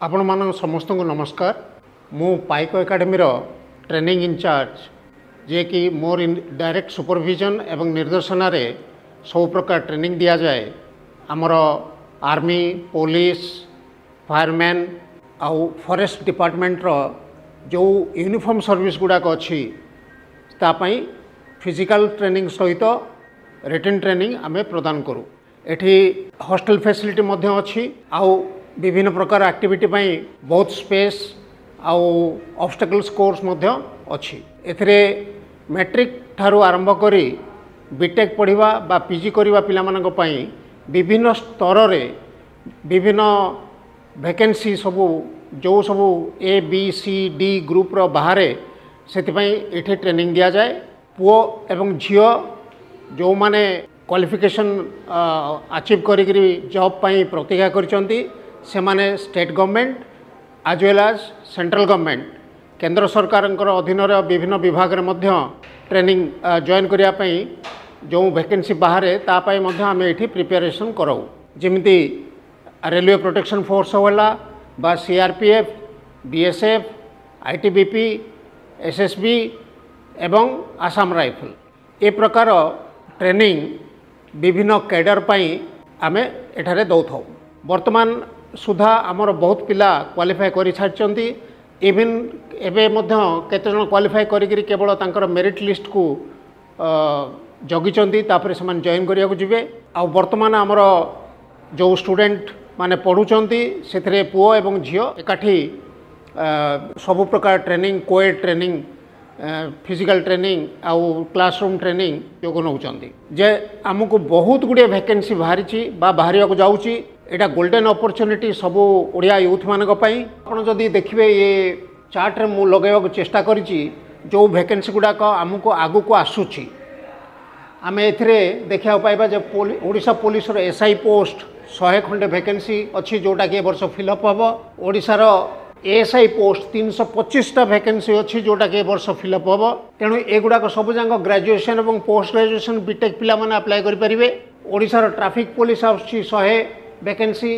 आपण मान समस्त को नमस्कार। मु पाइको एकेडमी ट्रेनिंग इंचार्ज जे कि मोर इन डायरेक्ट सुपरविजन एवं निर्देशन रे सब प्रकार ट्रेनिंग दिया जाए। आमर आर्मी पुलिस फायरमैन आउ फॉरेस्ट डिपार्टमेंट रो जो यूनिफॉर्म सर्विस गुड़ाक अच्छी तापाई फिजिकल ट्रेनिंग सहित रिटन ट्रेनिंग आमे प्रदान करूँ। एठी हॉस्टल फैसिलिटी मध्य अच्छी आउ विभिन्न प्रकार एक्टिविटी पाई बहुत स्पेस आउ ऑब्स्टेकल्स कोर्स मध्य अच्छी। एथिरे मैट्रिक ठारू आरंभ करी बीटेक पढ़िबा बा पीजी करिबा पिला मानक पई विभिन्न स्तर रे विभिन्न वैकेंसी सबू जो सबू A B C D group रो बाहरे सेतिपई एठी ट्रेनिंग दिया जाए। पुओ एवं झियो जो माने क्वालिफिकेशन अचीव करी जॉब पाई प्रतिज्ञा करचंती से माने स्टेट गवर्नमेंट आज वेल एज सेंट्रल गवर्नमेंट केंद्र सरकार अधीन विभिन्न विभाग रे मध्य ट्रेनिंग जॉइन करिया पई जो वैकेंसी बाहरे तापाई मध्य आम ये प्रिपेरेसन कराऊ। जमिति रेलवे प्रोटेक्शन फोर्स होला बा सीआरपीएफ बीएसएफ आईटीबीपी एसएसबी एवं आसाम राइफल ए प्रकार ट्रेनिंग विभिन्न कैडर पाई आमे एठारे दौथाऊ। वर्तमान सुधा आमर बहुत पिला क्वालिफाई करि छाड़चंती। इवन एबे मध्य केते जन क्वालिफाई करिकरी केवल तांकर मेरिट लिस्ट को जगिचंती तापर से जॉइन करिया को जिवे। आ वर्तमान आमर जो स्टूडेंट माने पढ़ुचंती सेथरे पुओ एवं झियो एकाठी सब प्रकार training coed training physical training आउ क्लासरूम ट्रेनिंग जोग नौचंती। जे आमको बहुत गुड़े वैकेंसी बाहरी बा बाहर को जाऊँगी एटा गोल्डन अपॉर्चुनिटी सबू ओडिया यूथ मानक पई। आपण जदि देखिबे ये चार्ट रे मु लगेबाक चेष्टा करिछि जो वैकेंसी गुडाक आमको आगु को आसुछि आमे एथिरे देखिया पाइबा जे ओडिशा पुलिस रो एसआई पोस्ट 100 खंडे वैकेंसी अच्छी जोटा कि वर्ष फिलअप हबो। ओडिशा रो एएसआई पोस्ट 325टा वैकेंसी अच्छी जोटा कि वर्ष फिलअप हबो। तेणु एगुडाक सब जाक ग्रेजुएशन और पोस्ट ग्रेजुएशन बीटेक पिला माने अप्लाई करि परिबे। ओडिशा रो ट्रैफिक पुलिस आछि 100 वैकेंसी।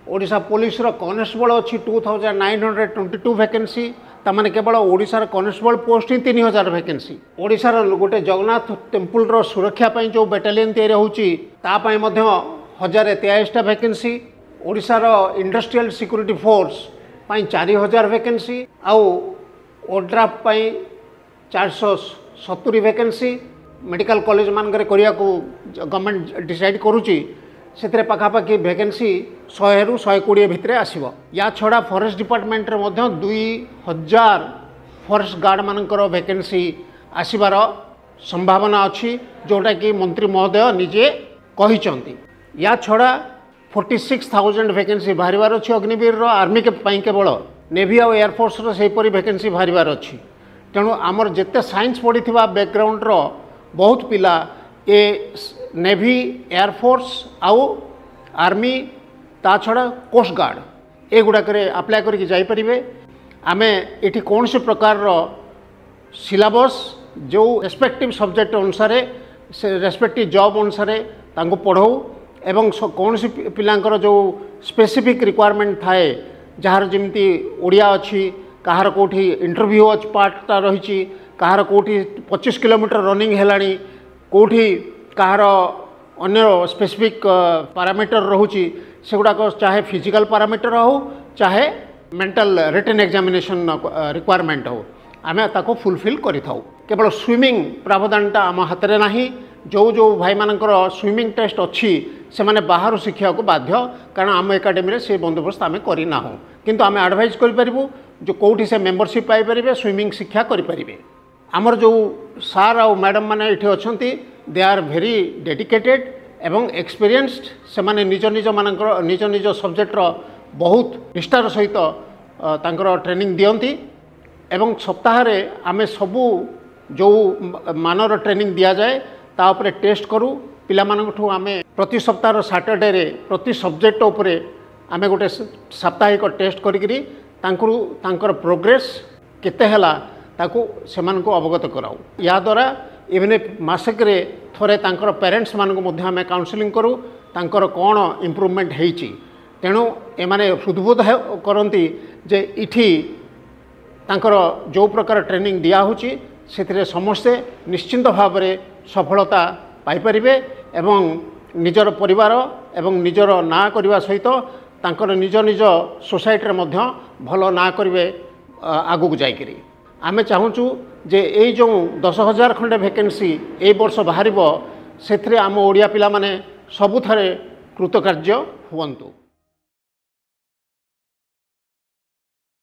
ओडिशा पुलिस रो कॉन्स्टेबल अच्छी 2922 वैकेंसी तमाने केवल ओडिशा रो कॉन्स्टेबल पोस्ट ही 3000 वैकेंसी। ओडिशा रो गोटे जगन्नाथ टेम्पल रो सुरक्षा पई जो बैटालियन तैयारी होउची ता पई मध्य 1023टा वैकेंसी। ओडिशा रो इंडस्ट्रियल सिक्योरिटी फोर्स पई 4000 वैकेंसी आउ ओड्राफ पई 470 वैकेंसी। मेडिकल कॉलेज मानकर करिया को गवर्नमेंट डिसाइड करूची से पाखापाखि वैकेंसी 100 रु 120 भितर आसव। या छड़ा फॉरेस्ट डिपार्टमेंट रे मध्य 2000 फॉरेस्ट गार्ड मानकर वैकेंसी आसबार संभावना अच्छी जोटा कि मंत्री महोदय निजे कहिचंती। या छड़ा 46,000 वैकेंसी बाहर अच्छी अग्निवीर रो आर्मी के पाई केवल नेवी और एयरफोर्स रो सेपरी वैकेंसी बाहर अच्छी। तेणु आमर जेते साइंस पढ़ी बैकग्राउंड रो बहुत पिला ए नेवी एयरफोर्स आउ आर्मी ता छड़ा कोस्ट गार्ड एगुड़ाक अप्लाई करके जापरें। आम ये कौन से प्रकार सिलेबस जो रेस्पेक्टिव सब्जेक्ट अनुसार से रेस्पेक्टिव जॉब अनुसार पढ़ाऊ एवं कौन सी पिलांकर जो स्पेसिफिक रिक्वायरमेंट थाए जार जमी ओडिया अच्छी कहार कोठी इंटरव्यू पार्टा रही कहार कोठी 25 किलोमीटर रनिंग है कोठी कहार अन्य स्पेसिफिक पैरामीटर रोची से गुड़ाक चाहे फिजिकल पैरामीटर हो चाहे मेंटल रिटन एग्जामिनेशन रिक्वायरमेंट हो आम ताको फुलफिल करि थाउ। केवल स्विमिंग प्रावधानटा आम हाथ में नाही। जो जो भाई मानकर स्विमिंग टेस्ट अच्छी से माने बाहर शिक्षा को बाध्य कारण आम एकाडेमी से बंदोबस्त आम करना किंतु आम एडवाइज करूँ जो कौटी से मेंबरशिप पाइपर स्विमिंग शिक्षा करें। आमर जो सार आ मैडम मैंने ये अच्छा दे आर भेरी डेडिकेटेड एवं एक्सपीरियंस्ड से माने निज निज मानकर निज निज सब्जेक्टर बहुत निष्ठार सहित तांकर ट्रेनिंग दियंती एवं सप्ताह रे आमे सबू जो मानर ट्रेनिंग दिया जाए ता उपरे टेस्ट करूँ। पिला मानकठू आमे प्रति सप्ताह सैटरडे रे प्रति सब्जेक्ट उपरे आमे गोटे साप्ताहिक टेस्ट करिकरी तांकर प्रोग्रेस केते हला ताकू सेमान को अवगत कराऊ। या द्वारा इवन मासक रे थोरे तांकर पेरेंट्स मानक मध्य आमे काउंसलिंग करूँ तांकर कौन इम्प्रूवमेंट हेची तेणु एमाने हृदबोध करती जे इठी तांकर जो प्रकार ट्रेनिंग दिया होची से समस्ते निश्चिंत भाव में सफलता पाइपर एवं निजर परिवार एवं निजर ना करने सहित तांकर निज निज सोसाइटी मध्य भल ना करेंगे आगू को जाकरी आमे चाहूँ जे ये जो 10,000 खंडे वैकेंसी ए वर्ष बाहर से आम ओडिया पिला माने सबुथारे कृतकार्य हुवंतु।